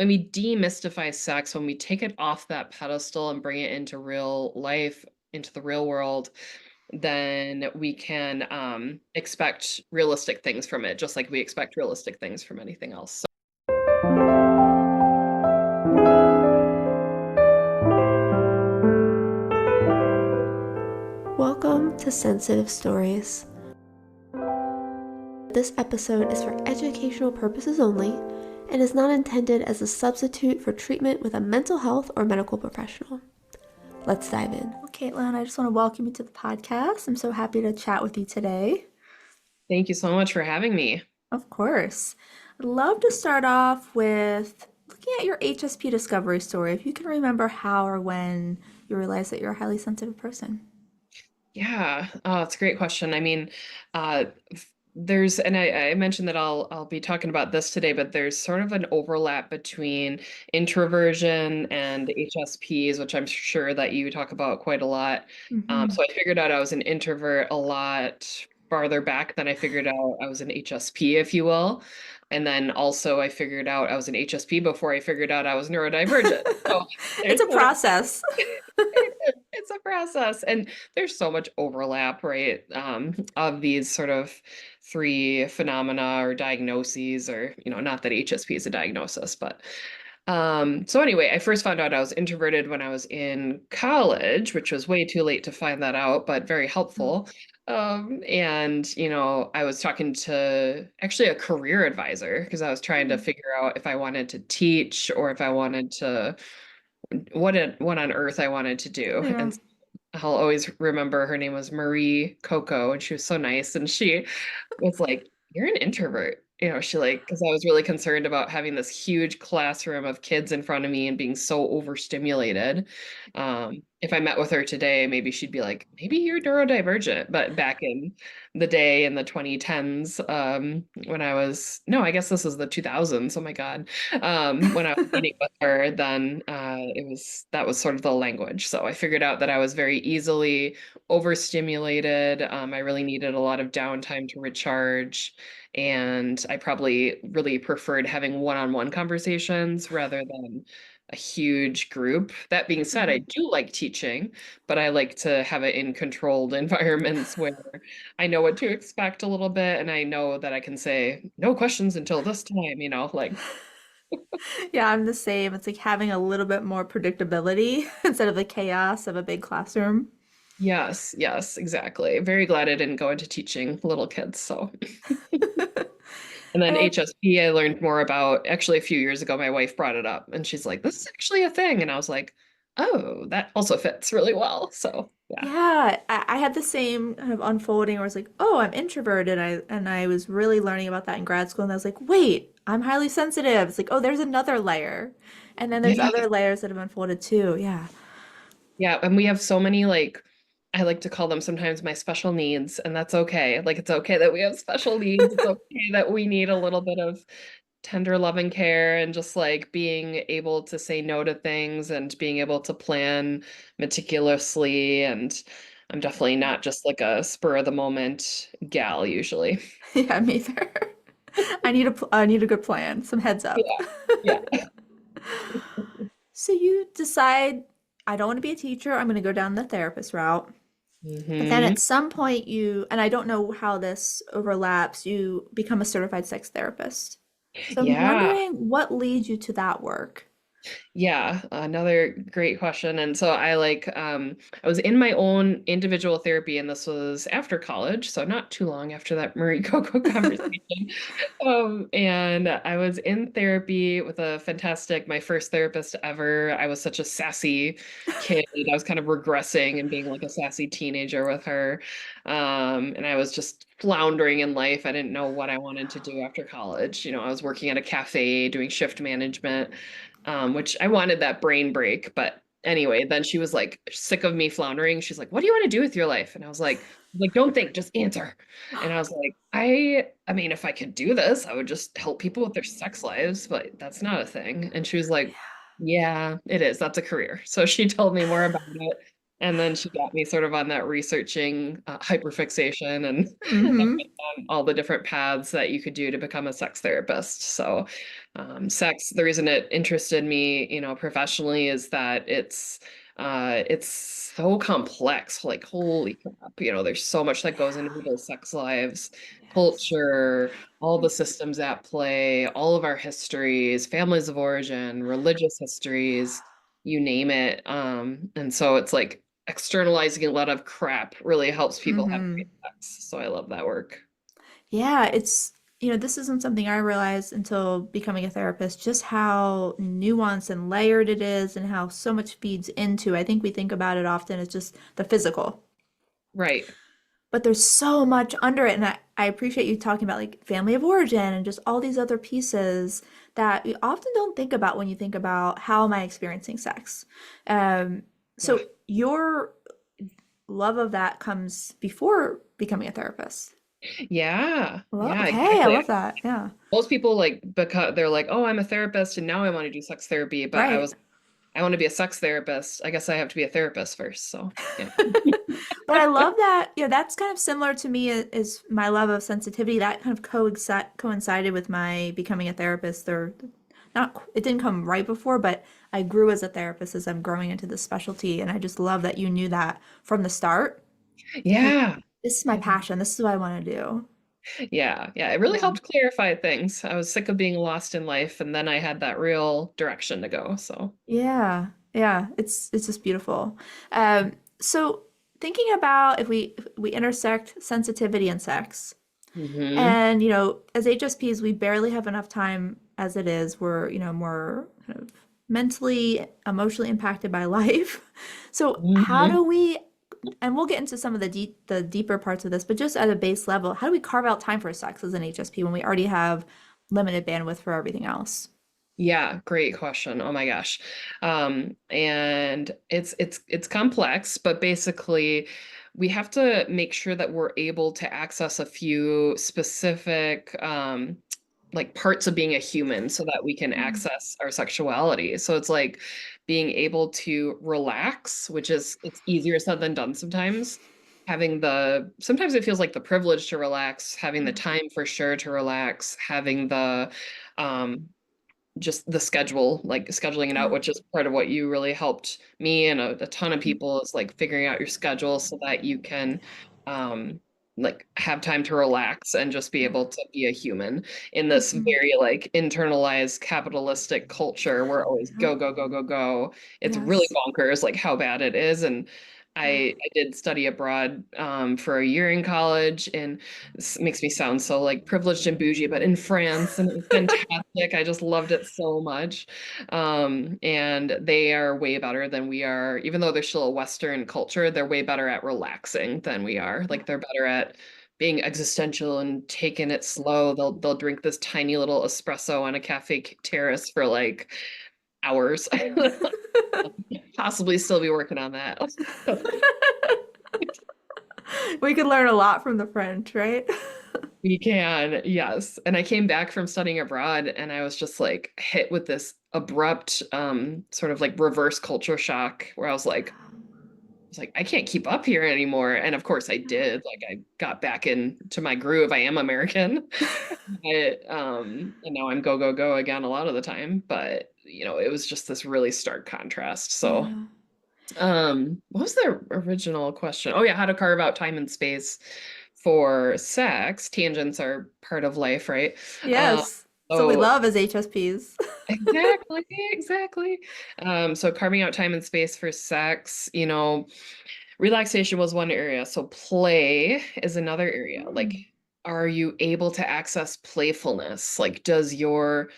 when we demystify sex, when we take it off that pedestal and bring it into real life, into the real world, then we can expect realistic things from it, just like we expect realistic things from anything else. Welcome to Sensitive Stories. This episode is for educational purposes only and is not intended as a substitute for treatment with a mental health or medical professional. Let's dive in. Well, Caitlin, I just want to welcome you to the podcast. I'm so happy to chat with you today. Thank you so much for having me. Of course. I'd love to start off with looking at your HSP discovery story. If you can remember how or when you realized that you're a highly sensitive person. Yeah, oh, it's a great question. I mean, there's, and I mentioned that I'll be talking about this today, but there's sort of an overlap between introversion and HSPs, which I'm sure that you talk about quite a lot. Mm-hmm. So I figured out I was an introvert a lot farther back than I figured out I was an HSP, if you will. And then also I figured out I was an HSP before I figured out I was neurodivergent. So It's there's a sort of process. it's a process, and there's so much overlap, right? Of these sort of three phenomena or diagnoses, or not that HSP is a diagnosis, but so anyway, I first found out I was introverted when I was in college, which was way too late to find that out, but very helpful. And I was talking to actually a career advisor because I was trying to figure out if I wanted to teach or if I wanted to what on earth I wanted to do. Yeah. And I'll always remember her name was Marie Coco, and she was so nice. And she was like, "You're an introvert." She like, because I was really concerned about having this huge classroom of kids in front of me and being so overstimulated. If I met with her today, maybe she'd be like, maybe you're neurodivergent. But back in the day in the 2010s, when I was, no, I guess this is the 2000s. Oh my God. When I was meeting with her, then that was sort of the language. So I figured out that I was very easily overstimulated. I really needed a lot of downtime to recharge. And I probably really preferred having one-on-one conversations rather than a huge group. That being said, I Mhm. do like teaching, but I like to have it in controlled environments where I know what to expect a little bit and I know that I can say no questions until this time, like Yeah, I'm the same. It's like having a little bit more predictability instead of the chaos of a big classroom. yes, yes, exactly. Very glad I didn't go into teaching little kids, so. And then And I HSP, I learned more about actually a few years ago. My wife brought it up and she's like, this is actually a thing. And I was like, oh, that also fits really well. So, yeah. Yeah, I had the same kind of unfolding where I was like, oh, I'm introverted. I was really learning about that in grad school, and I was like, wait, I'm highly sensitive. It's like, oh, there's another layer. And then there's Yeah. other layers that have unfolded too. Yeah. Yeah. And we have so many, like, I like to call them sometimes my special needs, and that's okay. Like, it's okay that we have special needs. It's okay that we need a little bit of tender loving care and just like being able to say no to things and being able to plan meticulously. And I'm definitely not just like a spur of the moment gal usually. Yeah, me either. I need a good plan, some heads up. Yeah. Yeah. So you decide, I don't want to be a teacher. I'm going to go down the therapist route. But then Hmm. at some point and I don't know how this overlaps, you become a certified sex therapist. So I'm Yeah. wondering what leads you to that work. Yeah, another great question. And so I was in my own individual therapy, and this was after college, so not too long after that Marie Coco conversation. And I was in therapy with my first therapist ever. I was such a sassy kid. I was kind of regressing and being like a sassy teenager with her. And I was just floundering in life. I didn't know what I wanted to do after college. I was working at a cafe doing shift management, which I wanted that brain break. But anyway, then she was like sick of me floundering. She's like, "What do you want to do with your life?" And I was like, "Don't think, just answer." And I was like, I mean, if I could do this, I would just help people with their sex lives, but that's not a thing." And she was like, "Yeah, it is. That's a career." So she told me more about it. And then she got me sort of on that researching hyperfixation and Mm-hmm. all the different paths that you could do to become a sex therapist. So, sex, the reason it interested me, professionally is that it's so complex. Like, holy crap, there's so much that goes into people's sex lives, Yes. culture, all the systems at play, all of our histories, families of origin, religious histories, you name it. And so it's like externalizing a lot of crap really helps people have Mm-hmm. great sex. So I love that work. Yeah, this isn't something I realized until becoming a therapist, just how nuanced and layered it is and how so much feeds into. I think we think about it often as just the physical, Right. but there's so much under it. And I appreciate you talking about like family of origin and just all these other pieces that we often don't think about when you think about how am I experiencing sex. Um, Yeah. so your love of that comes before becoming a therapist. Yeah. Well, Yeah, okay, I exactly. love that. Yeah. Most people like because they're like, "Oh, I'm a therapist and now I want to do sex therapy," but Right. I want to be a sex therapist. I guess I have to be a therapist first. So, yeah. But I love that, that's kind of similar to me is my love of sensitivity. That kind of coincided with my becoming a therapist. Or not, it didn't come right before, but I grew as a therapist as I'm growing into this specialty. And I just love that you knew that from the start. Like, Yeah. this is my passion. This is what I want to do. Yeah. Yeah. It really Yeah. helped clarify things. I was sick of being lost in life, and then I had that real direction to go. So, Yeah. Yeah. It's just beautiful. So thinking about if we intersect sensitivity and sex. hmm And, as HSPs, we barely have enough time as it is. We're, more kind of mentally, emotionally impacted by life. So how hmm do we, and we'll get into some of the deeper parts of this, but just at a base level, how do we carve out time for sex as an HSP when we already have limited bandwidth for everything else? Yeah, great question. Oh my gosh. And it's complex, but basically we have to make sure that we're able to access a few specific like parts of being a human so that we can Mm. access our sexuality. So it's like being able to relax, which is it's easier said than done sometimes. Sometimes it feels like the privilege to relax, having the time for sure to relax, having the um just the schedule, like scheduling it out, Oh, which is part of what you really helped me and a ton of people is like figuring out your schedule so that you can um like have time to relax and just be able to be a human in this mhm. very like internalized capitalistic culture where always Yep. go, go, go, go, go. It's really Yes. bonkers like how bad it is. And Yeah. I did study abroad for a year in college, and this makes me sound so like privileged and bougie, but in France, and it was fantastic. I just loved it so much. And they are way better than we are, even though they're still a Western culture, they're way better at relaxing than we are. Like they're better at being existential and taking it slow. They'll drink this tiny little espresso on a cafe terrace for like hours. Possibly still be working on that. We could learn a lot from the French, right? We can, yes. And I came back from studying abroad and I was just like hit with this abrupt sort of like reverse culture shock where I was like, I can't keep up here anymore. And of course I did. Like I got back into my groove. I am American. And now I'm go, go, go again a lot of the time. But it was just this really stark contrast. So Yeah. what was the original question? Oh yeah, how to carve out time and space for sex. Tangents are part of life, right? Uh, Yes. So we so love as HSPs. exactly, exactly. So carving out time and space for sex, relaxation was one area. So play is another area. Like, Mm. are you able to access playfulness? Like, does your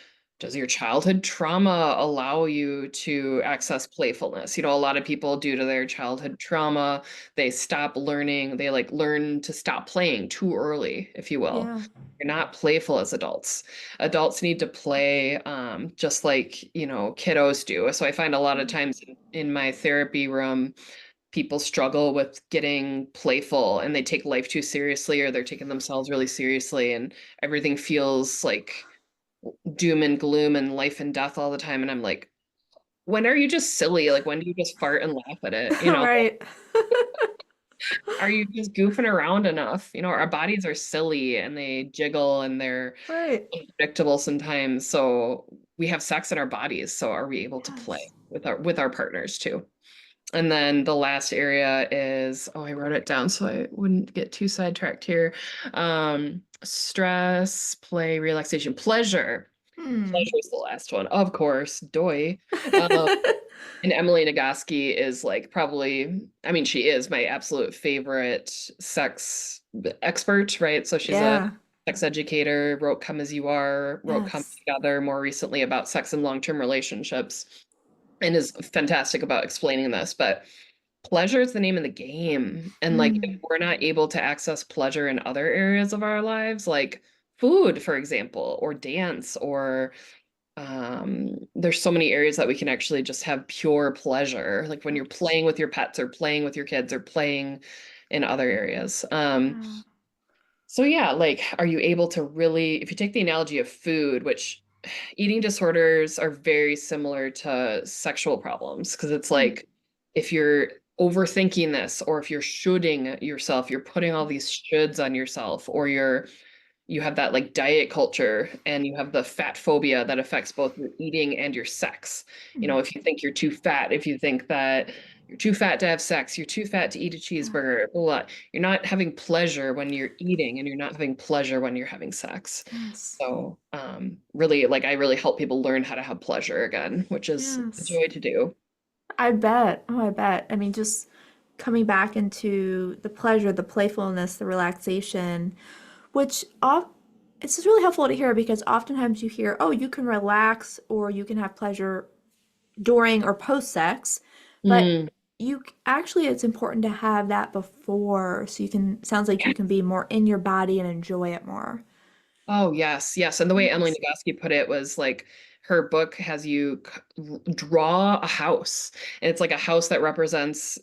childhood trauma allow you to access playfulness? A lot of people, due to their childhood trauma, they stop learning, they like learn to stop playing too early, if you will. Yeah. You're not playful as adults. Adults need to play just like, kiddos do. So I find a lot of times in my therapy room, people struggle with getting playful and they take life too seriously or they're taking themselves really seriously and everything feels like doom and gloom and life and death all the time. And I'm like, when are you just silly? Like when do you just fart and laugh at it? Right. Are you just goofing around enough? Our bodies are silly and they jiggle and they're Right. unpredictable sometimes. So we have sex in our bodies. So are we able to play Yes. with our partners too? And then the last area is, oh, I wrote it down so I wouldn't get too sidetracked here. Stress, play, relaxation, pleasure. Hmm. Pleasure is the last one, of course. Doy. Um, and Emily Nagoski is like probably, I mean, she is my absolute favorite sex expert, right? So she's a Yeah. sex educator, wrote Come As You Are, wrote Come Yes. Together more recently about sex and long-term relationships, and is fantastic about explaining this. But pleasure is the name of the game. And like if Hmm. we're not able to access pleasure in other areas of our lives, like food, for example, or dance, or there's so many areas that we can actually just have pure pleasure, like when you're Yes. playing with your pets or playing with your kids or playing in other areas. Yeah. So yeah, like are you able to really, if you take the analogy of food, which eating disorders are very similar to sexual problems, because it's Hmm. like if you're overthinking this, or if you're shoulding yourself, you're putting all these shoulds on yourself, or you have that like diet culture and you have the fat phobia that affects both your eating and your sex. Hmm. If you think you're too fat, if you think that you're too fat to have sex, you're too fat to eat a Yeah. cheeseburger, blah, blah, you're not having pleasure when you're eating and you're not having pleasure when you're having sex. Yes. So, really, like I really help people learn how to have pleasure again, which is a Yes. joy to do. I bet. Oh, I bet. I mean, just coming back into the pleasure, the playfulness, the relaxation, which it's just really helpful to hear because oftentimes you hear, oh, you can relax or you can have pleasure during or post sex, but Mm. actually it's important to have that before so you can sounds like you can be more in your body and enjoy it more. Oh, yes, yes. And the way Emily Yes. Nagoski put it was like her book has you draw a house. And it's like a house that represents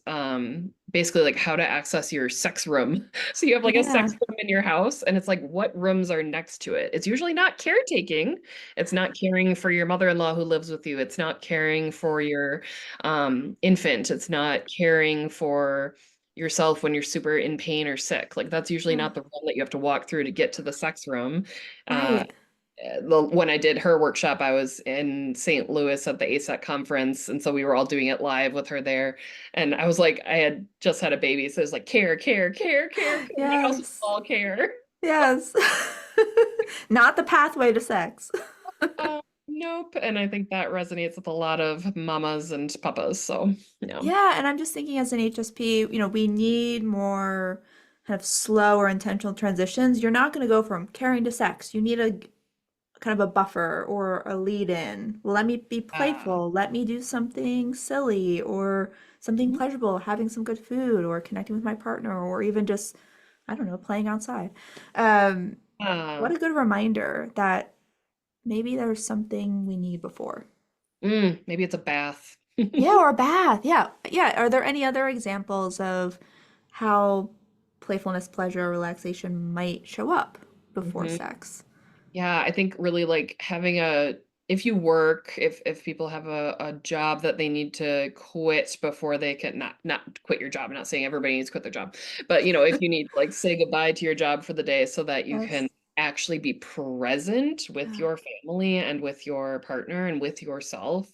basically like how to access your sex room. So you have like a sex Yeah. room in your house, and it's like what rooms are next to it. It's usually not caretaking. It's not caring for your mother-in-law who lives with you. It's not caring for your infant. It's not caring for yourself when you're super in pain or sick. Like that's usually Yeah. not the room that you have to walk through to get to the sex room. Uh, Right. when I did her workshop, I was in St. Louis at the ASEC conference, and so we were all doing it live with her there. And I was like, I had just had a baby, so it was like care, care, care, care, care. My house was Yes. all care. Yes. Not the pathway to sex. Nope. And I think that resonates with a lot of mamas and papas. So yeah. Yeah, and I'm just thinking as an HSP, we need more kind of slow or intentional transitions. You're not going to go from caring to sex. You need a kind of a buffer or a lead in. Let me be Uh, playful. Let me do something silly or something pleasurable, having some good food or connecting with my partner or even just, I don't know, playing outside. Um, uh, what a good reminder that maybe there's something we need before. maybe it's a bath. Yeah, or a bath. Yeah. Yeah. Are there any other examples of how playfulness, pleasure, relaxation might show up before Mhm. sex? Yeah, I think really like having if you work, if people have a job that they need to quit before they can not quit your job. I'm not saying everybody needs to quit their job, but if you need to like say goodbye to your job for the day so that you can Yes. actually be present with Yeah. your family and with your partner and with yourself.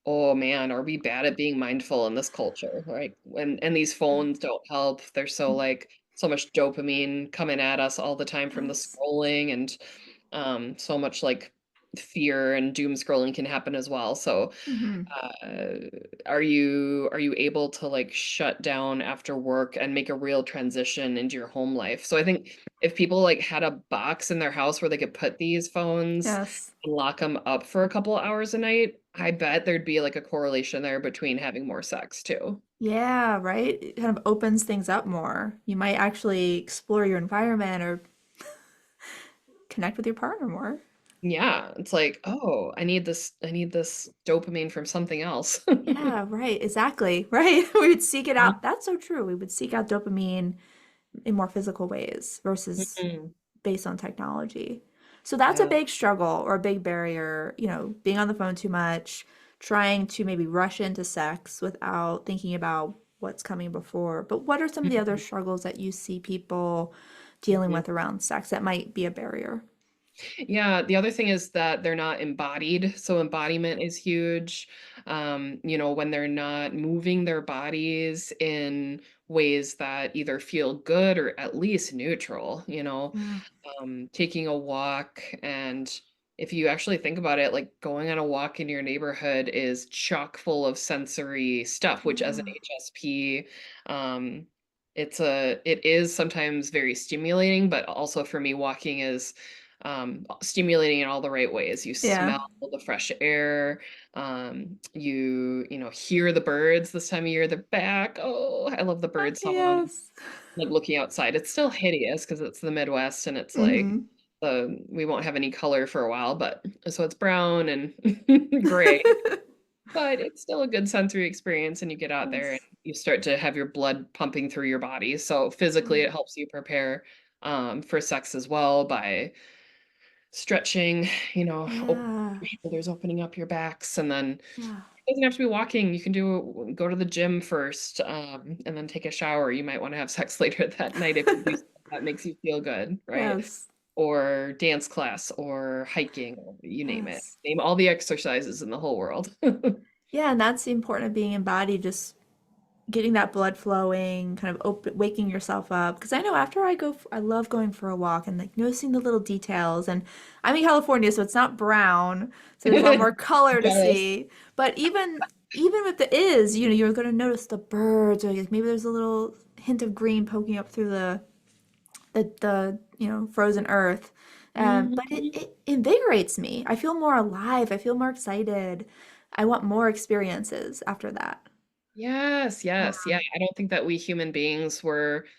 Oh man, are we bad at being mindful in this culture? Right? And these phones don't help. They're so like so much dopamine coming at us all the time from the Yes. scrolling, and so much like fear and doom scrolling can happen as well. So Hmm. uh, are you able to like shut down after work and make a real transition into your home life? So I think if people like had a box in their house where they could put these phones Yes. and lock them up for a couple hours a night, I bet there'd be like a correlation there between having more sex too. Yeah, right? It kind of opens things up more. You might actually explore your environment or connect with your partner more. Yeah, it's like, oh, I need this dopamine from something else. Yeah, right. Exactly. Right. We would seek it out. That's so true. We would seek out dopamine in more physical ways versus Mhm. based on technology. So that's a Yeah. big struggle or a big barrier, being on the phone too much, trying to maybe rush into sex without thinking about what's coming before. But what are some of the other Mhm. struggles that you see people dealing Mhm. with around sex that might be a barrier? Yeah, the other thing is that they're not embodied. So embodiment is huge. When they're not moving their bodies in ways that either feel good or at least neutral, Yeah. taking a walk. And if you actually think about it, like going on a walk in your neighborhood is chock full of sensory stuff, which as an Yeah. HSP, it is sometimes very stimulating, but also for me, walking is stimulating in all the right ways. You Yeah. smell the fresh air. Hear the birds this time of year. They're back. Oh, I love the bird song. Yes. Like looking outside, it's still hideous because it's the Midwest and it's like Mm-hmm. we won't have any color for a while, but so it's brown and gray, but it's still a good sensory experience. And you get out there and Yes. you start to have your blood pumping through your body. So physically, Yeah. it helps you prepare for sex as well by stretching, opening Yeah. your shoulders, opening up your backs, and then Yeah. it doesn't have to be walking. You can go to the gym first, and then take a shower. You might want to have sex later that night if you do something that makes you feel good, right? Yes. Or dance class or hiking, or you name it. Yes. Name all the exercises in the whole world. Yeah, and that's the important of being embodied, just getting that blood flowing, kind of waking yourself up. Because I know after I love going for a walk and like noticing the little details. And I'm in California, so it's not brown, so there's a lot more color to Jealous. see. But even with the you're going to notice the birds, or like maybe there's a little hint of green poking up through the frozen earth. But it, Mhm. it invigorates me. I feel more alive. I feel more excited. I want more experiences after that. Yes, yes. Yeah, I don't think that we human beings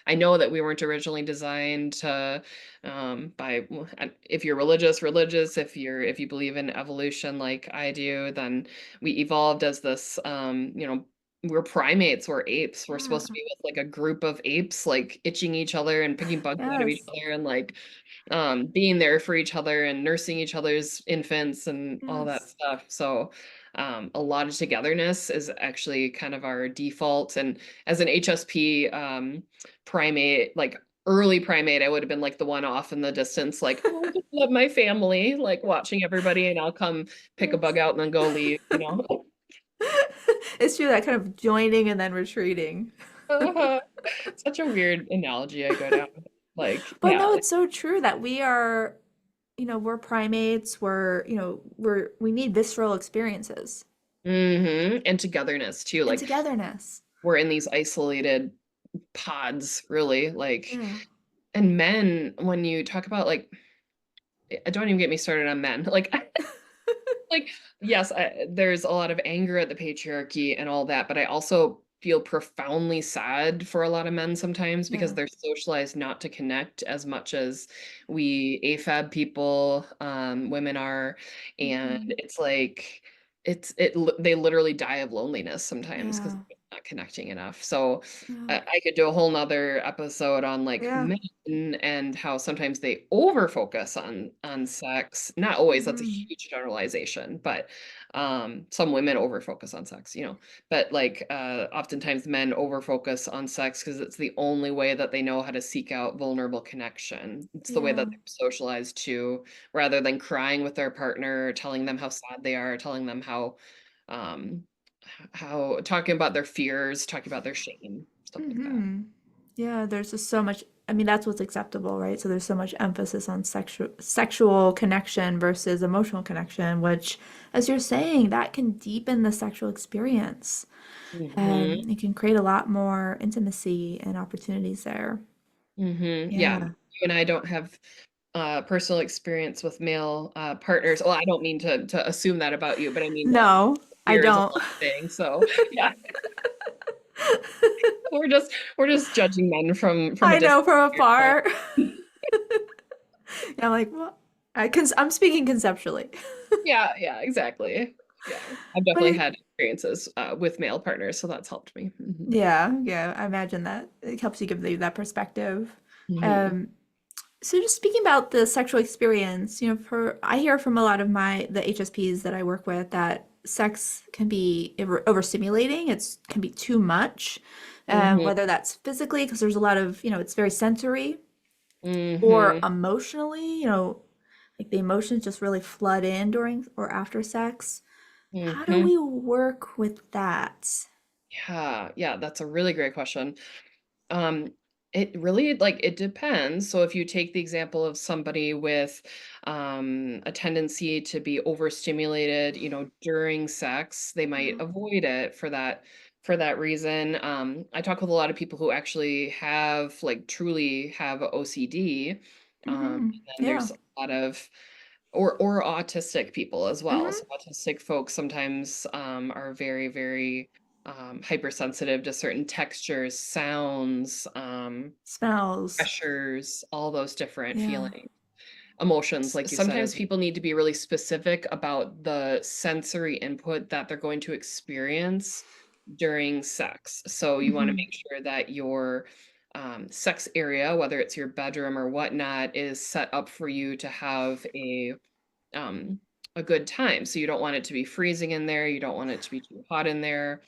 I know that we weren't originally designed to if you're religious, if you believe in evolution like I do, then we evolved as this we're primates, we're apes. We're supposed to Yeah. be with like a group of apes like itching each other and picking bugs out of each Yes. other and like being there for each other and nursing each other's infants and all that Yes. stuff. So, a lot of togetherness is actually kind of our default. And as an HSP primate, like early primate, I would have been like the one off in the distance, like, oh, I just love my family, like watching everybody, and I'll come pick a bug Yes. out and then go leave. It's true that kind of joining and then retreating. Uh-huh. Such a weird analogy I go down. Like, But yeah, no, it's so true that we're primates, we need visceral experiences and togetherness too. and Like togetherness. we're in these isolated pods, really. Like, Yeah. and men, when you talk about like, don't even get me started on men. Like, like, yes, there's a lot of anger at the patriarchy and all that, but I also feel profoundly sad for a lot of men sometimes because Yeah. they're socialized not to connect as much as we AFAB people, women are, and Hmm. it's like they literally die of loneliness sometimes because Yeah. they're not connecting enough. So Yeah. I could do a whole nother episode on like Yeah. men and how sometimes they over focus on sex. Not always, that's a Hmm. huge generalization, but some women over focus on sex, but like oftentimes men over focus on sex because it's the only way that they know how to seek out vulnerable connection. It's the way that Yeah. they're socialized to, rather than crying with their partner, telling them how sad they are, telling them um how talking about their fears, talking about their shame, stuff like that. Hmm. Yeah, there's just so much. I mean, that's what's acceptable, right? So there's so much emphasis on sexual connection versus emotional connection, which, as you're saying, that can deepen the sexual experience Mhm. and it can create a lot more intimacy and opportunities there. Yeah. Yeah. You and I don't have personal experience with male partners. Well, I don't mean to assume that about you, but I mean No, I fear is a don't. whole thing. So yeah, we're just judging men from a I distance know from here. So afar. I'm like, well, I'm speaking conceptually. yeah, yeah, exactly. Yeah. I've But definitely had experiences with male partners, so that's helped me. yeah, I imagine that it helps you give you that perspective. Hmm. Um, So just speaking about the sexual experience, for I hear from a lot of the HSPs that I work with that sex can be overstimulating. It's can be too much, Mm-hmm. whether that's physically, because there's a lot of, it's very sensory, or Mm-hmm. emotionally, like the emotions just really flood in during or after sex. How do Mm-hmm. we work with that? Yeah, yeah, that's a really great question. Um, it really like it depends. So if you take the example of somebody with a tendency to be overstimulated, during sex, they might Mm-hmm. avoid it for that reason. I talk with a lot of people who actually have like truly have OCD. Mm-hmm. And then Yeah. there's a lot of or autistic people as well. Mm-hmm. So autistic folks sometimes are very, very hypersensitive to certain textures, sounds, Smells. pressures, all those different Yeah. feelings, emotions, like you said. Sometimes people need to be really specific about the sensory input that they're going to experience during sex. So you want to Mm-hmm. make sure that your sex area, whether it's your bedroom or whatnot, is set up for you to have um, a good time. So you don't want it to be freezing in there. You don't want it to be too hot in there.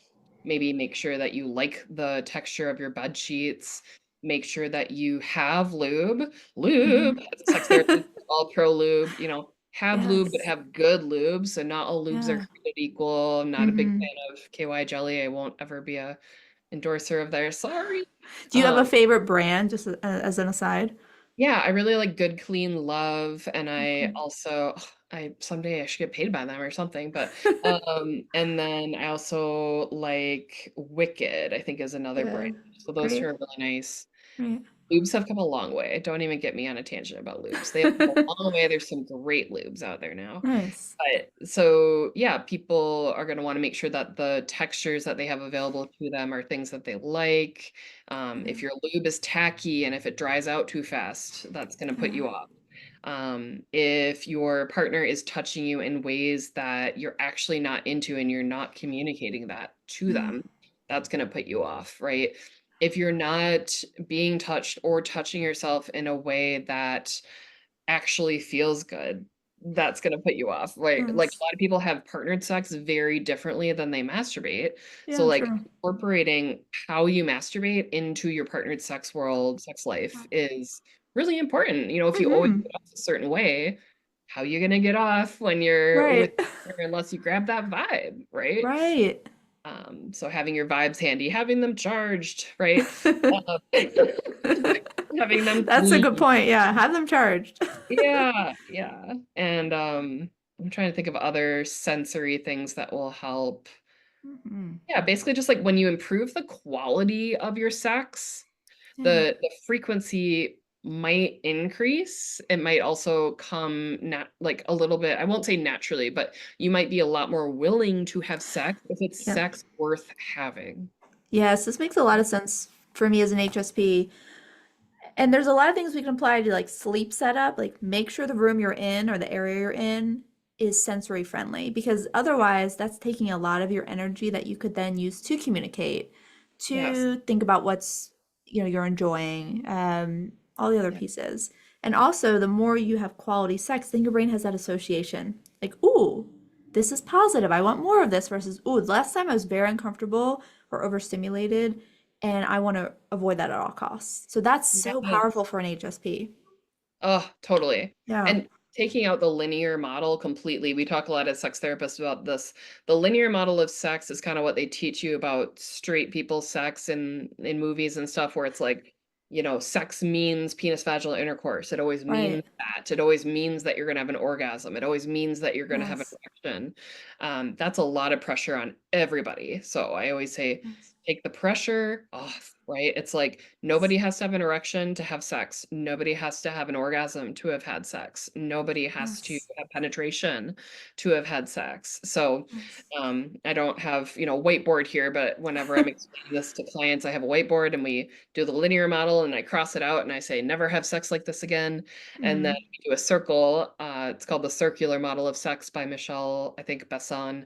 Maybe make sure that you like the texture of your bed sheets. Make sure that you have lube. Lube, as a sex therapist, Mm-hmm. all pro lube, have lube, but Yes. have good lube. So not all lubes are Yeah. created equal. I'm not a big Mm-hmm. fan of KY jelly. I won't ever be a endorser of theirs. Sorry. Do you have a Um, favorite brand, just as an aside? yeah, I really like Good Clean Love, and I Okay. also I someday I should get paid by them or something, but and then I also like Wicked, I think is another Yeah. brand. So those two Great. are really nice. Great. Lubes have come a long way. Don't even get me on a tangent about lubes. They have come a long way. There's some great lubes out there now. Nice. But so yeah, people are going to want to make sure that the textures that they have available to them are things that they like. Yeah. If your lube is tacky and if it dries out too fast, that's going to put Yeah. you off. If your partner is touching you in ways that you're actually not into and you're not communicating that to Yeah. them, that's going to put you off, right? If you're not being touched or touching yourself in a way that actually feels good, that's gonna put you off, right? Like, a Nice. lot of people have partnered sex very differently than they masturbate. So, Yeah, like, sure. incorporating how you masturbate into your partnered sex world, sex life is really important. If you always Mm-hmm. get off a certain way, how you gonna get off when you're with Right. unless you grab that vibe, right? Right. So having your vibes handy, having them charged, right? Uh, having them That's a good clean. point. Yeah, have them charged. Yeah, yeah. And I'm trying to think of other sensory things that will help. Hmm. Yeah, basically just like when you improve the quality of your sex, Yeah. the frequency might increase. It might also come like a little bit, I won't say naturally, but you might be a lot more willing to have sex if it's Yep. sex worth having. Yes, this makes a lot of sense for me as an HSP. And there's a lot of things we can apply to like sleep setup, like make sure the room you're in or the area you're in is sensory friendly because otherwise that's taking a lot of your energy that you could then use to communicate, Yes. to think about what's you're enjoying, all the other Yeah. pieces. And also the more you have quality sex, then your brain has that association. Like, ooh, this is positive. I want more of this versus, ooh, last time I was very uncomfortable or overstimulated and I want to avoid that at all costs. So that's so Yes. powerful for an HSP. Oh, totally. Yeah. And taking out the linear model completely, we talk a lot as sex therapists about this. The linear model of sex is kind of what they teach you about straight people sex in movies and stuff, where it's like, sex means penis vaginal intercourse. It always means Right. that. It always means that you're going to have an orgasm. It always means that you're going to have an Yes. erection. That's a lot of pressure on everybody. So I always say, Yes. take the pressure off, right? It's like nobody has to have an erection to have sex. Nobody has to have an orgasm to have had sex. Nobody has to Yes. have penetration to have had sex. So Yes. I don't have, whiteboard here, but whenever I'm explaining this to clients, I have a whiteboard and we do the linear model and I cross it out and I say, never have sex like this again. And then Mm. we do a circle. It's called the circular model of sex by Michelle, I think, Besson.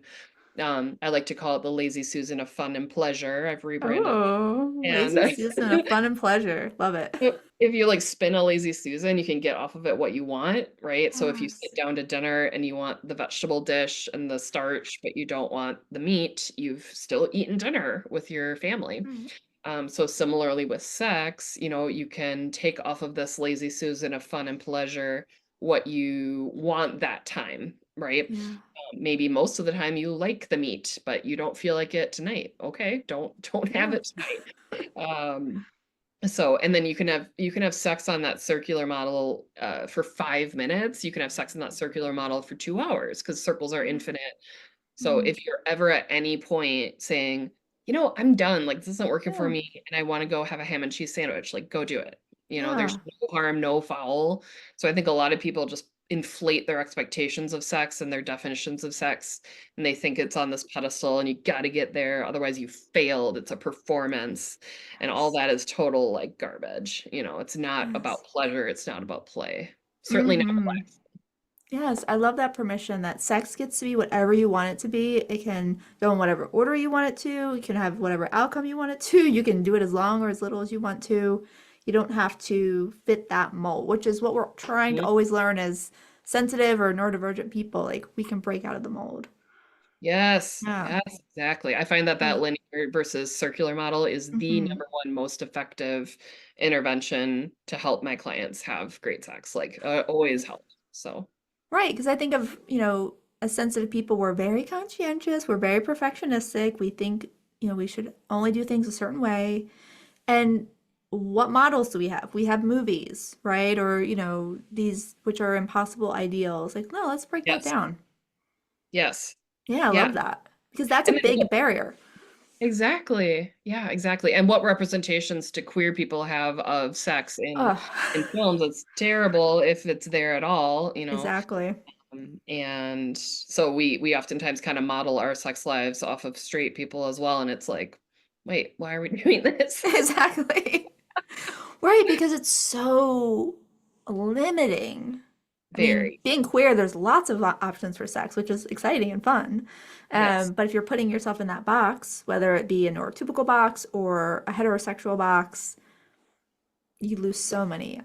I like to call it the lazy Susan of fun and pleasure. I've rebranded. Oh, And lazy Susan of fun and pleasure. Love it. if you like spin a lazy Susan, you can get off of it what you want, right? So if you sit Yes. down to dinner and you want the vegetable dish and the starch, but you don't want the meat, you've still eaten dinner with your family. Right. So similarly with sex, you can take off of this lazy Susan of fun and pleasure what you want that time, right? Yeah. Maybe most of the time you like the meat, but you don't feel like it tonight. Okay, don't have Yeah. it tonight. So, and then you can have sex on that circular model for 5 minutes. You can have sex in that circular model for 2 hours because circles are infinite. So Mm-hmm. if you're ever at any point saying, I'm done, like this isn't working for Yeah. me, and I want to go have a ham and cheese sandwich, like go do it. There's Yeah. no harm, no foul. So I think a lot of people just inflate their expectations of sex and their definitions of sex, and they think it's on this pedestal and you got to get there, otherwise you failed. It's a performance, and all Yes. that is total like garbage. It's not about Yes. pleasure, it's not about play. Certainly not Mm-hmm. Yes, I love that permission that sex gets to be whatever you want it to be. It can go in whatever order you want it to. You can have whatever outcome you want it to. You can do it as long or as little as you want to. You don't have to fit that mold, which is what we're trying to flex. always learn as sensitive or neurodivergent people. Like we can break out of the mold. Yes, Yeah. yes, exactly. I find that Yeah. that linear versus circular model is the Hmm. number one most effective intervention to help my clients have great sex. Like, always Right. help. So, Right, because I think of, as sensitive people, we're very conscientious, we're very perfectionistic. We think, we should only do things a certain way. And what models do we have? We have movies, right? Or, these which are impossible ideals. Like, no, let's break that yes, down. yes, Yeah, I yeah. love that. Because that's a And then big barrier. exactly. Yeah, exactly. And what representations do queer people have of sex in Ugh. in films? It's terrible if it's there at all. Exactly. And so we oftentimes kind of model our sex lives off of straight people as well. And it's like, wait, why are we doing this? Exactly. Right, because it's so limiting. I mean, Very. being queer, there's lots of options for sex, which is exciting and fun. Yes. But if you're putting yourself in that box, whether it be a neurotypical box or a heterosexual box, you lose so many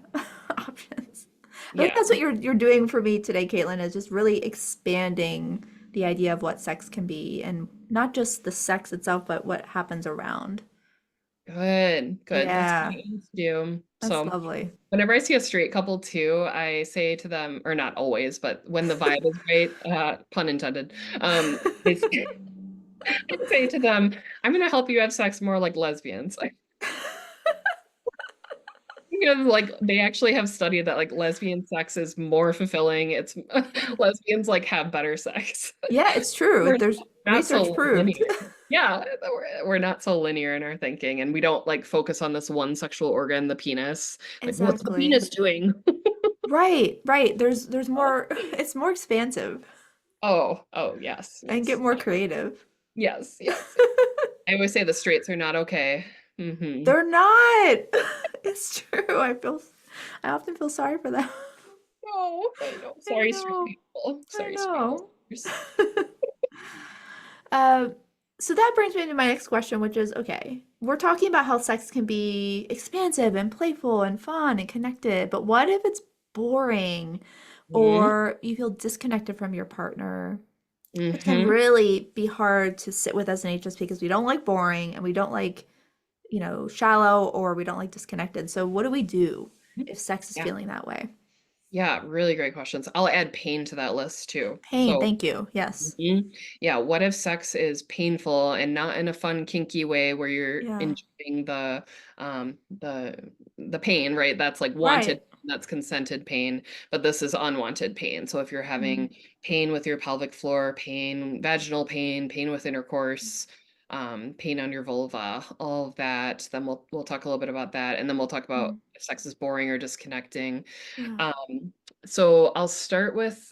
options. I think Yeah. that's what you're doing for me today, Caitlin, is just really expanding the idea of what sex can be, and not just the sex itself, but what happens around. Good. Good. That's what Yeah, I need to do. that's So lovely. whenever I see a straight couple too, I say to them, or not always, but when the vibe is right, pun intended, I say, I say to them, I'm gonna help you have sex more like lesbians. Like they actually have studied that like lesbian sex is more fulfilling. It's lesbians like have better sex. Yeah, it's true. We're There's not research so proved. linear. Yeah, we're not so linear in our thinking, and we don't like focus on this one sexual organ, the penis. Like, what's the Exactly. penis doing? Right, right. There's more, it's more expansive Oh, yes, and get yes, more creative. yes, yes. I always say the straights are not okay. Hmm. They're not. It's true. I often feel sorry for them. Oh, I know. I Sorry, straight know. people. I Sorry, straight know. listeners. Uh, so that brings me to my next question, which is okay, we're talking about how sex can be expansive and playful and fun and connected, but what if it's boring Hmm. or you feel disconnected from your partner? It can Hmm. really be hard to sit with as an HSP because we don't like boring and we don't like, shallow or we don't like disconnected. So what do we do if sex is Yeah. feeling that way? Yeah, really great questions. I'll add pain to that list too. Pain, So, thank you. Yes. yeah, what if sex is painful and not in a fun, kinky way where you're Yeah. enjoying the pain, right? That's like wanted, Right. that's consented pain, but this is unwanted pain. So if you're Mhm. having pain with your pelvic floor, pain, vaginal pain, pain with intercourse, pain on your vulva, all of that, then we'll talk a little bit about that, and then we'll talk about Mhm. if sex is boring or disconnecting. Yeah. So I'll start with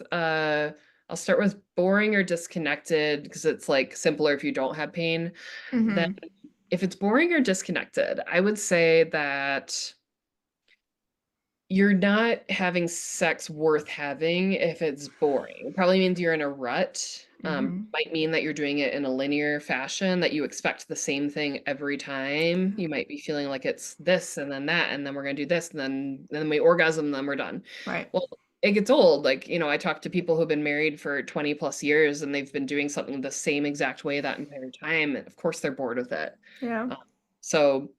boring or disconnected because it's like simpler if you don't have pain. Then Hmm. if it's boring or disconnected, I would say that you're not having sex worth having if it's boring. It probably means you're in a rut. Mm-hmm. Might mean that you're doing it in a linear fashion, that you expect the same thing every time. You might be feeling like it's this and then that, and then we're gonna do this, and then we orgasm, and then we're done. Right. Well, it gets old. Like, I talk to people who've been married for 20 plus years and they've been doing something the same exact way that entire time. And of course they're bored with it. Yeah. Uh, so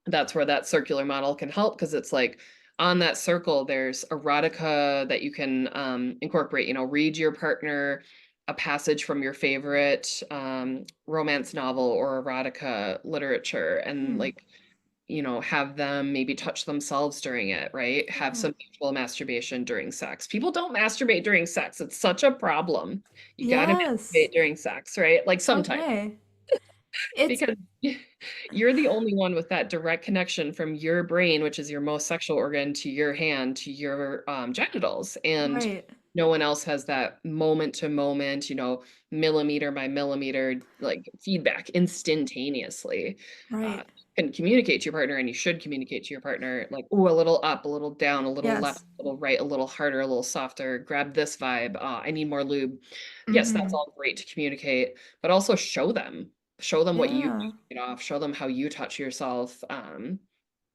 that's where that circular model can help, because it's like on that circle, there's erotica that you can incorporate, read your partner a passage from your favorite romance novel or erotica literature, and Hmm. like, have them maybe touch themselves during it, right? Have Yeah. some mutual masturbation during sex. People don't masturbate during sex. It's such a problem. You got to Yes. masturbate during sex, right? Like sometimes, Okay. It's because you're the only one with that direct connection from your brain, which is your most sexual organ, to your hand, to your genitals. And right. no one else has that moment to moment, millimeter by millimeter, like feedback instantaneously. Uh, Right. you can communicate to your partner, and you should communicate to your partner, like, oh, a little up, a little down, a little left, Yes. a little right, a little harder, a little softer, grab this vibe. I need more lube. Yes, that's Mm-hmm. all great to communicate, but also show them what you Yeah. off, show them how you touch yourself.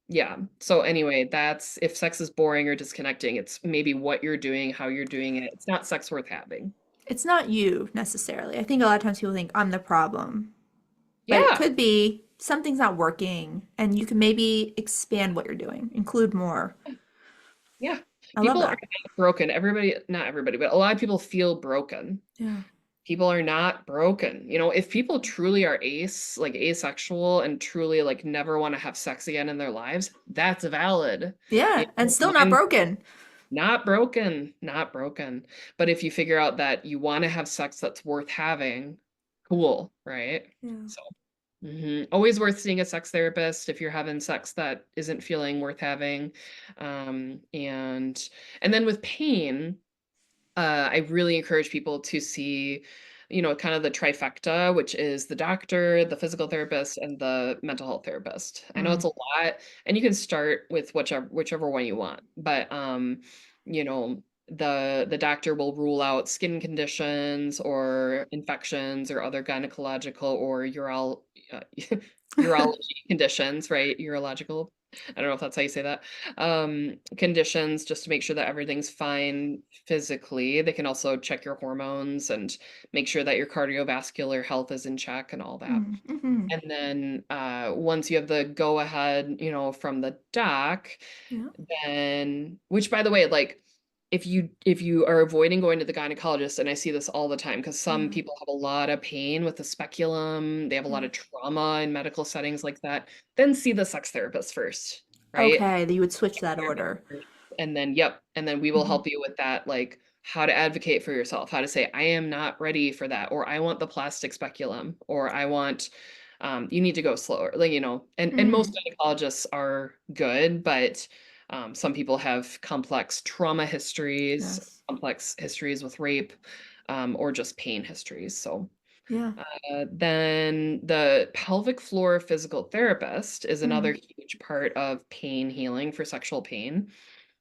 Yeah. So anyway, that's, if sex is boring or disconnecting, it's maybe what you're doing, how you're doing it. It's not sex worth having. It's not you necessarily. I think a lot of times people think I'm the problem, but it Yeah. could be something's not working and you can maybe expand what you're doing, include more. Yeah. I love People are that. not broken. Everybody, not everybody, but a lot of people feel broken. Yeah. People are not broken. If people truly are like asexual and truly like never want to have sex again in their lives, that's valid. Yeah. And still not Mine, broken. not broken, not broken. But if you figure out that you want to have sex that's worth having, cool, right? Yeah. So, always worth seeing a sex therapist if you're having sex that isn't feeling worth having. And then with pain, I really encourage people to see, kind of the trifecta, which is the doctor, the physical therapist, and the mental health therapist. I know Mm. it's a lot, and you can start with whichever one you want, but you know, the doctor will rule out skin conditions or infections or other gynecological or uh, urology conditions, right? Urological. I don't know if that's how you say that. Conditions, just to make sure that everything's fine physically. They can also check your hormones and make sure that your cardiovascular health is in check and all that. Mm. Mm-hmm. And then once you have the go ahead, from the doc, Yeah. then, which by the way, like, if you are avoiding going to the gynecologist, and I see this all the time because some Yeah. people have a lot of pain with the speculum, they have a lot Yeah. of trauma in medical settings like that, then see the sex therapist first, right? Okay. You would switch that Therapist order. first. And then, yep, and then we will Hmm. help you with that, like how to advocate for yourself, how to say, I am not ready for that, or I want the plastic speculum, or I want, you need to go slower, like, and most Mm. gynecologists are good, but some people have complex trauma histories, Yes. complex histories with rape, or just pain histories. So Yeah. then the pelvic floor physical therapist is Mm. another huge part of pain healing for sexual pain.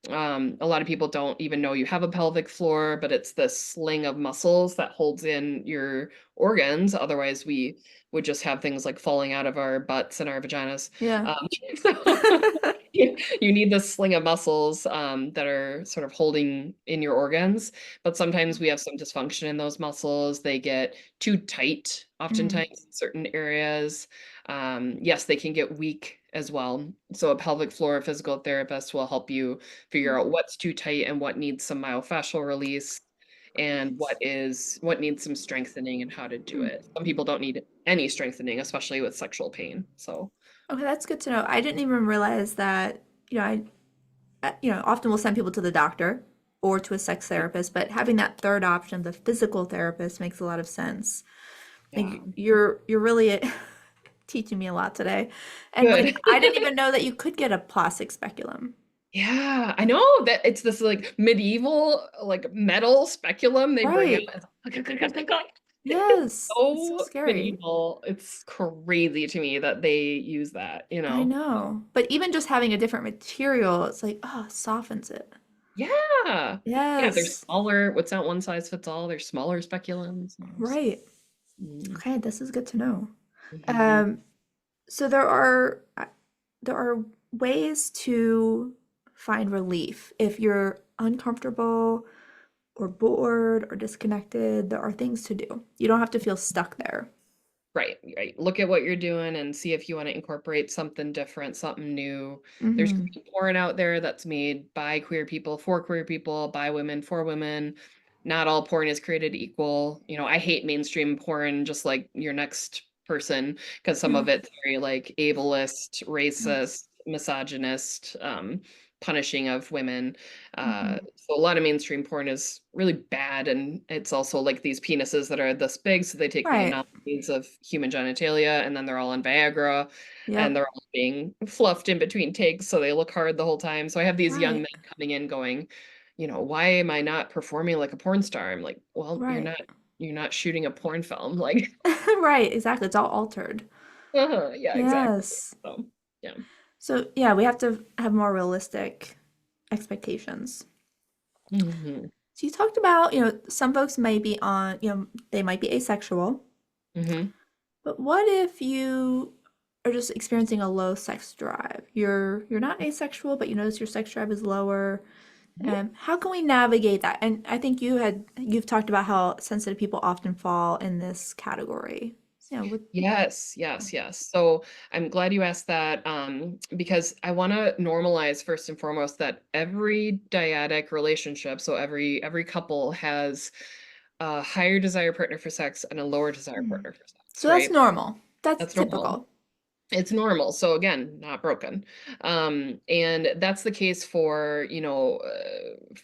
A lot of people don't even know you have a pelvic floor, but it's the sling of muscles that holds in your organs. Otherwise, we would just have things like falling out of our butts and our vaginas. Yeah. So you need this sling of muscles that are sort of holding in your organs. But sometimes we have some dysfunction in those muscles. They get too tight, Mm. oftentimes in certain areas. Yes, they can get weak as well. So a pelvic floor physical therapist will help you figure out what's too tight and what needs some myofascial release and what needs some strengthening and how to do Mm. it. Some people don't need any strengthening, especially with sexual pain. So Okay, that's good to know. I didn't even realize that, often we'll send people to the doctor or to a sex therapist, but having that third option, the physical therapist, makes a lot of sense. yeah, Like you're really teaching me a lot today. And like good. I didn't even know that you could get a plastic speculum. Yeah, I know that it's this like medieval like metal speculum they bring out. Right. It's Yes. It's so so scary. medieval. It's crazy to me that they use that, I know. But even just having a different material, it's like, oh, it softens it. Yeah. Yeah, they're Yes. smaller. It's not one size fits all. They're smaller speculums, so, Right. mm, Okay, this is good to know. mhm. Um, so there are ways to find relief if you're uncomfortable or bored or disconnected. There are things to do. You don't have to feel stuck there. Right, right. Look at what you're doing and see if you want to incorporate something different, something new. There's Mm-hmm. great porn out there that's made by queer people, for queer people, by women, for women. Not all porn is created equal. I hate mainstream porn just like your next person because some Yeah. of it's very like ableist, Yes. racist, misogynist, punishing of women. Mm-hmm. So a lot of mainstream porn is really bad, and it's also like these penises that are this big, so they take the Right. anomalies of human genitalia, and then they're all on Viagra, and Yep. they're all being fluffed in between takes, so they look hard the whole time. So I have these young Right. men coming in going, why am I not performing like a porn star? I'm like, well, you're Right. not you're not shooting a porn film, like, Right. Exactly. It's all altered. yeah, exactly. Yes. So yeah. So yeah, we have to have more realistic expectations. Hmm. So you talked about, some folks may be on, they might be asexual, Hmm. but what if you are just experiencing a low sex drive? You're not asexual, but you notice your sex drive is lower. How can we navigate that? And I think you've talked about how sensitive people often fall in this category. So, yeah, what, Yes, yeah. yes, yes. So I'm glad you asked that, because I want to normalize first and foremost that every dyadic relationship, so every couple has a higher desire partner for sex and a lower desire Mhm. partner for sex, So that's right? normal. That's That's normal. typical. It's normal. So again, not broken. And that's the case for,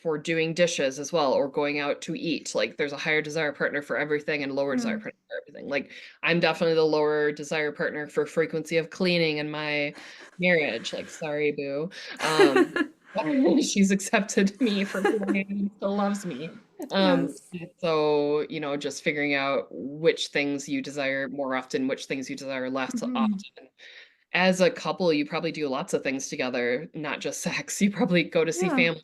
for doing dishes as well, or going out to eat. Like there's a higher desire partner for everything and lower Yeah. desire partner for everything. Like I'm definitely the lower desire partner for frequency of cleaning in my marriage. Like, sorry, boo. Um, she's accepted me for who I am and still loves me. Yes. So, just figuring out which things you desire more often, which things you desire less Hmm. often. As a couple, you probably do lots of things together, not just sex. You probably go to see Yeah. family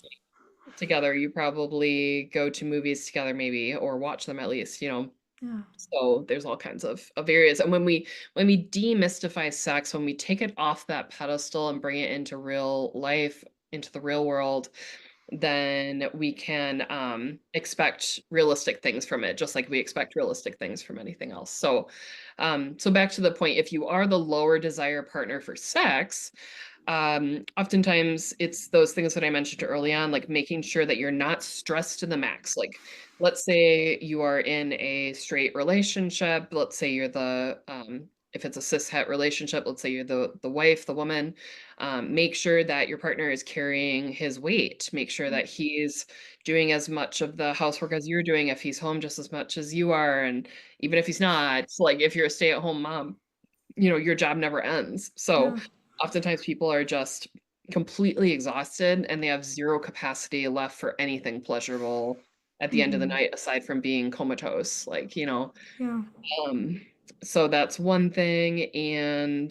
together. You probably go to movies together, maybe, or watch them at least. Yeah. So there's all kinds of areas. And when we demystify sex, when we take it off that pedestal and bring it into real life, into the real world, then we can expect realistic things from it, just like we expect realistic things from anything else. So back to the point, if you are the lower desire partner for sex, oftentimes it's those things that I mentioned early on, like making sure that you're not stressed to the max. Like, let's say you are in a straight relationship. Let's say you're if it's a cis het relationship, let's say you're the wife, the woman. Make sure that your partner is carrying his weight. Make sure that he's doing as much of the housework as you're doing. If he's home just as much as you are, and even if he's not, like if you're a stay-at-home mom, your job never ends. So Yeah. oftentimes people are just completely exhausted and they have zero capacity left for anything pleasurable at the end of the Hmm. night aside from being comatose. Like, Yeah. um, so that's one thing. And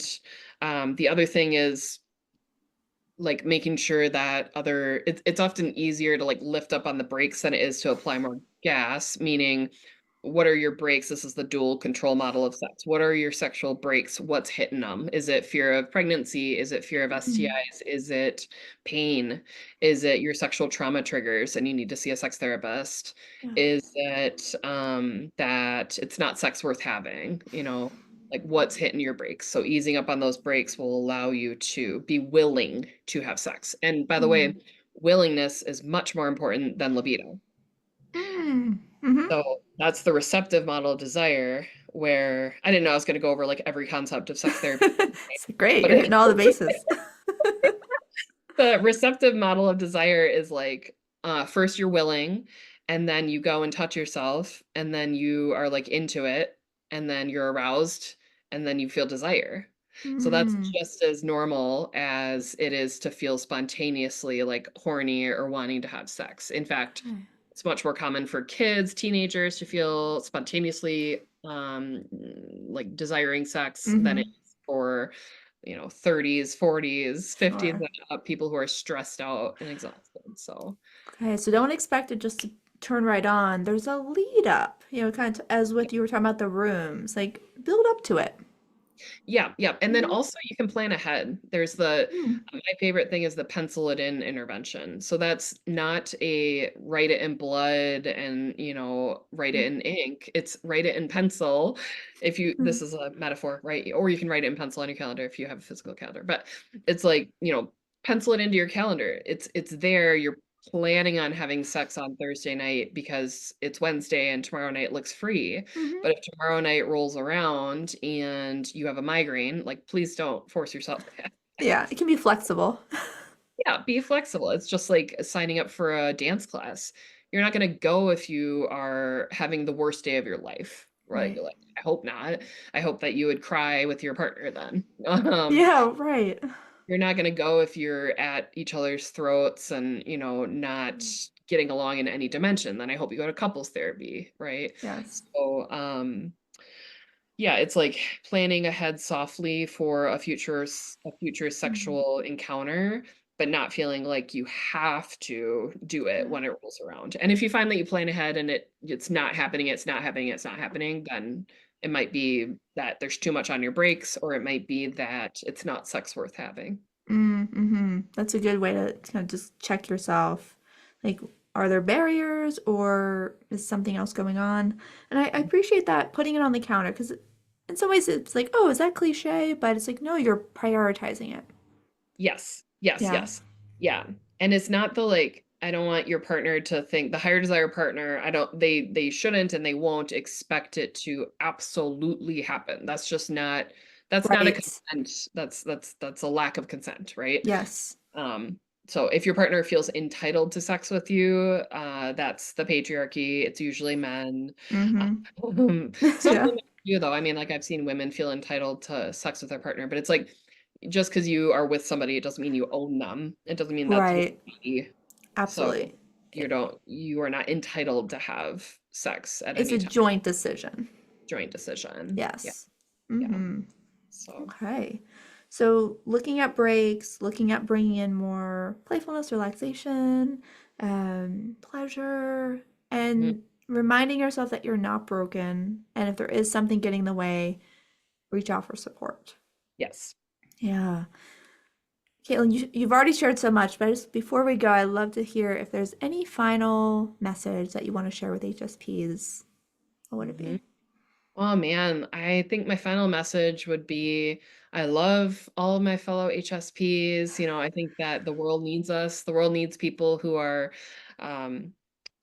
the other thing is like making sure that it's often easier to like lift up on the brakes than it is to apply more gas, meaning what are your brakes? This is the dual control model of sex. What are your sexual brakes? What's hitting them? Is it fear of pregnancy? Is it fear of Hmm. STIs? Is it pain? Is it your sexual trauma triggers and you need to see a sex therapist? Yeah. Is it that it's not sex worth having? Like what's hitting your brakes. So easing up on those brakes will allow you to be willing to have sex. And by the way, Mm. willingness is much more important than libido. Mm. Hmm. So that's the receptive model of desire, where I didn't know I was going to go over like every concept of sex therapy, It's great. but You're hitting all the bases. the receptive model of desire is like first you're willing, and then you go and touch yourself, and then you are like into it, and then you're aroused, and then you feel desire. So that's Mm. just as normal as it is to feel spontaneously like horny or wanting to have sex. In fact, Okay. it's much more common for kids, teenagers to feel spontaneously like desiring sex than it Hmm. is for 30s, 40s, 50s, Sure. people who are stressed out and exhausted. So Okay, so don't expect it just to turn right on. There's a lead up, kind of as with you were talking about the rooms, like build up to it. Yeah, yeah. And then Hmm. also you can plan ahead. My favorite thing is the pencil it in intervention. So that's not a write it in blood and, write it in ink. It's write it in pencil. This is a metaphor, right? Or you can write it in pencil on your calendar if you have a physical calendar. But it's like, pencil it into your calendar. It's there. You're planning on having sex on Thursday night because it's Wednesday and tomorrow night looks free. Hmm. But if tomorrow night rolls around and you have a migraine, like please don't force yourself to have Yeah, it sex. can be flexible. Yeah, be flexible. It's just like signing up for a dance class. You're not going to go if you are having the worst day of your life. Right? Right. Like, I hope not. I hope that you would cry with your partner then. Um, Yeah, right. you're not going to go if you're at each other's throats and, not getting along in any dimension. Then I hope you go to couples therapy, right? Yes. So, yeah, it's like planning ahead softly for a future Mhm. sexual encounter, but not feeling like you have to do it Yeah. when it rolls around. And if you find that you plan ahead and it's not happening, it's not happening, it's not happening, then it might be that there's too much on your brakes, or it might be that it's not sex worth having. Mm-hmm. That's a good way to kind of just check yourself. Like, are there barriers or is something else going on? And I appreciate that putting it on the counter because in some ways it's like, oh, is that cliche? But it's like, no, you're prioritizing it. Yes, yes, Yeah. yes. Yeah. And it's not the like, I don't want your partner to think the higher desire partner, I don't they shouldn't and they won't expect it to absolutely happen. That's not a Right. consent. That's a lack of consent, right? Yes. Um, so if your partner feels entitled to sex with you, that's the patriarchy. It's usually men. Mm-hmm. Some Yeah. women do though. I mean, like I've seen women feel entitled to sex with their partner, but it's like just because you are with somebody, it doesn't mean you own them. It doesn't mean that's your Right. body. So Absolutely. you are not entitled to have sex at It's any a time. joint decision. Joint decision. Yeah, Yes. yeah. Mm-hmm. So Okay. So looking at breaks, looking at bringing in more playfulness, relaxation, pleasure, mhm, and reminding yourself that you're not broken. And if there is something getting in the way, reach out for support. yes. Yeah. Caitlin, you've already shared so much, but just before we go, I'd love to hear if there's any final message that you want to share with HSPs. What would it Mhm. be? Oh man, I think my final message would be I love all of my fellow HSPs. I think that the world needs us. The world needs people who are um,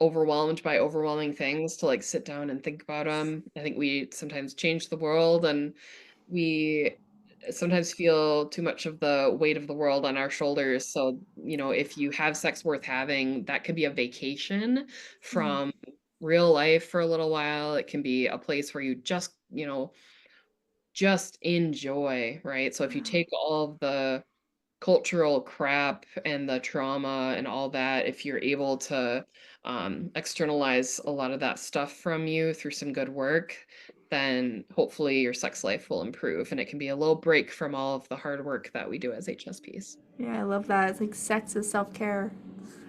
overwhelmed by overwhelming things to like sit down and think about them. I think we sometimes change the world and we sometimes feel too much of the weight of the world on our shoulders. So, if you have sex worth having, that could be a vacation Mm, from real life for a little while. It can be a place where you just enjoy, right? So if you yeah. take all of the cultural crap and the trauma and all that, if you're able to externalize a lot of that stuff from you through some good work, then hopefully your sex life will improve and it can be a little break from all of the hard work that we do as HSPs. Yeah, I love that. It's like sex is self-care.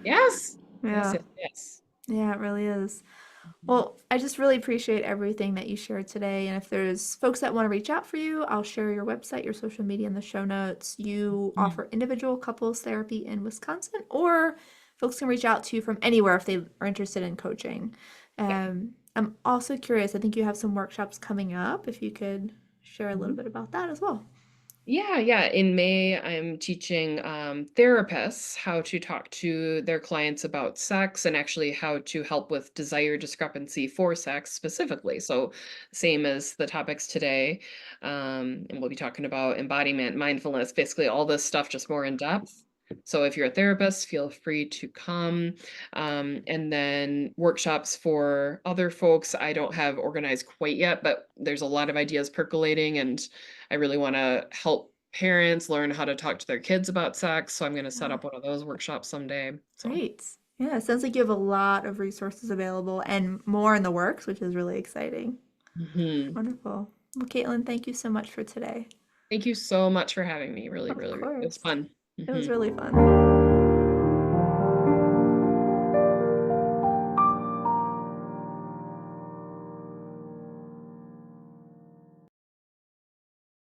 Yes. Yes, Yeah. yes, yes. Yeah, it really is. Mhm. Well, I just really appreciate everything that you shared today. And if there's folks that want to reach out for you, I'll share your website, your social media in the show notes. You Mhm. offer individual couples therapy in Wisconsin, or folks can reach out to you from anywhere if they are interested in coaching. Yeah. I'm also curious, I think you have some workshops coming up. If you could share a little Mhm. bit about that as well. Yeah, yeah. In May, I'm teaching therapists how to talk to their clients about sex and actually how to help with desire discrepancy for sex specifically. So, same as the topics today. And we'll be talking about embodiment, mindfulness, basically all this stuff, just more in depth. So, if you're a therapist, feel free to come. And then workshops for other folks, I don't have organized quite yet, but there's a lot of ideas percolating and I really want to help parents learn how to talk to their kids about sex. So I'm going to set Yeah, up one of those workshops someday. So, great. Yeah, it sounds like you have a lot of resources available and more in the works, which is really exciting. mhm. Wonderful. Well, Caitlin, thank you so much for today. Thank you so much for having me. Really, Of really, it was course. fun. It was Mhm. really fun.